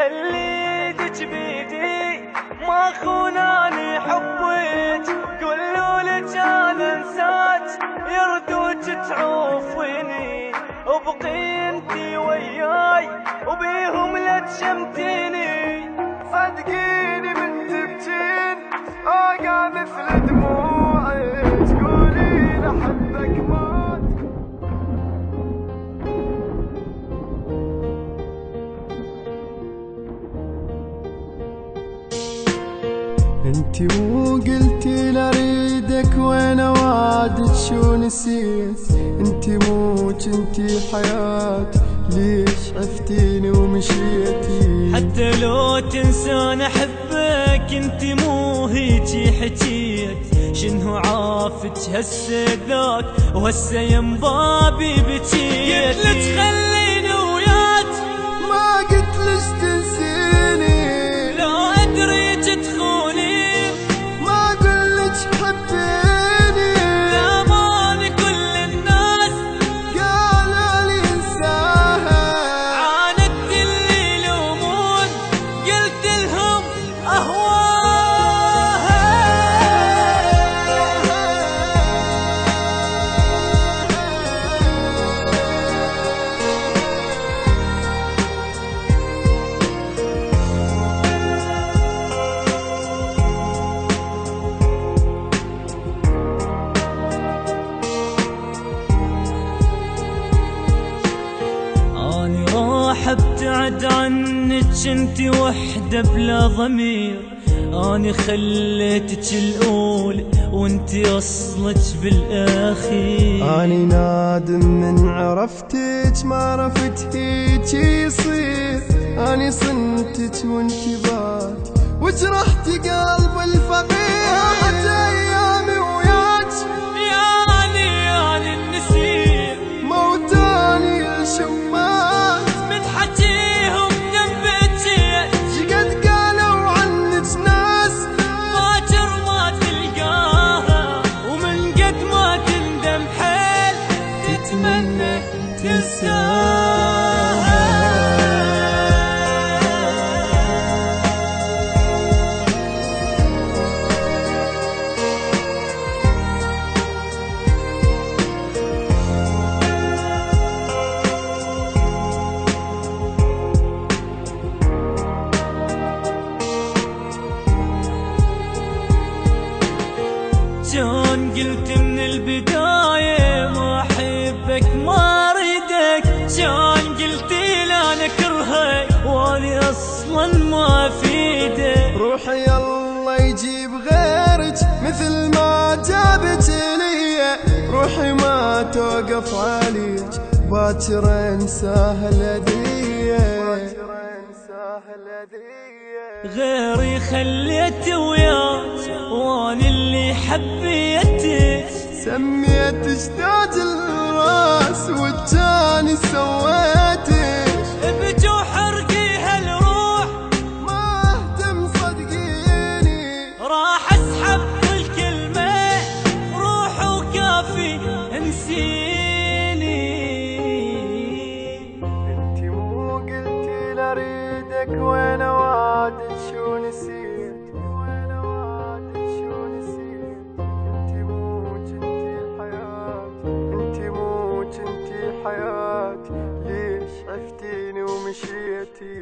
خلي يدك بيدي ما خوناني حبك، قولوا لك انا انساك يردوك تعوفيني، ابقي انتي وياي وبيهم لا تشمتيني. صدقيني من تبكين اوقع مثل دموعك، تقولي لحبك مات. انتي مو قلتي لاريدك وانا وعدك شو نسيت، انتي مو كنتي حياتي ليش عفتيني ومشيتي. حتى لو تنسان احبك انتي مو هيجي حكيت، شنو عافك هسه ذاك وهسه ينبابي بكيت. قلت خليني وياك ما قلتلش تنسيني، لا ادري تخوني ما قلتش حبيني، لأمان كل الناس قالوا لي انساها. عاندت اللي يلومون قلت لهم اهواها. اني راح ابتعد عنك انتي وحدة بلا ضمير، اني خليتك الاولى وانتي اصلك بالاخير. اني نادم من عرفتك ما عرفت هيك يصير، اني صنتك وانتي بات وجرحتي قلب الفقير. راحت ايامي وياك يعني النسير موتاني الشمات من حكيهم دبتي، شقد قالوا عنك ناس باكر ما تلقاها ومن قد ما تندم حيل تتمنى تنساها. كان قلت من البداية ما أحبك ما أريدك، كان قلت لا نكرهك وأني أصلا ما أفيدك. روحي الله يجيب غيرك مثل ما جابك لي، روحي ما توقف عليك باكر انساها الهدية. غيري خليت وياك وأنا اللي حبيتك، سميتك تاج الراس والتاني سويتك. ابجو حرقي هالروح ما اهتم صدقيني، راح اسحب كل كلمة روح وكافي انسيني. انتي مو قلتي لاريدك وانا وعدك شو نسيت، وانا وعدك شو نسيت. انتي مو كنتي حياتي، انتي مو كنتي حياتي ليش عفتيني ومشيتي.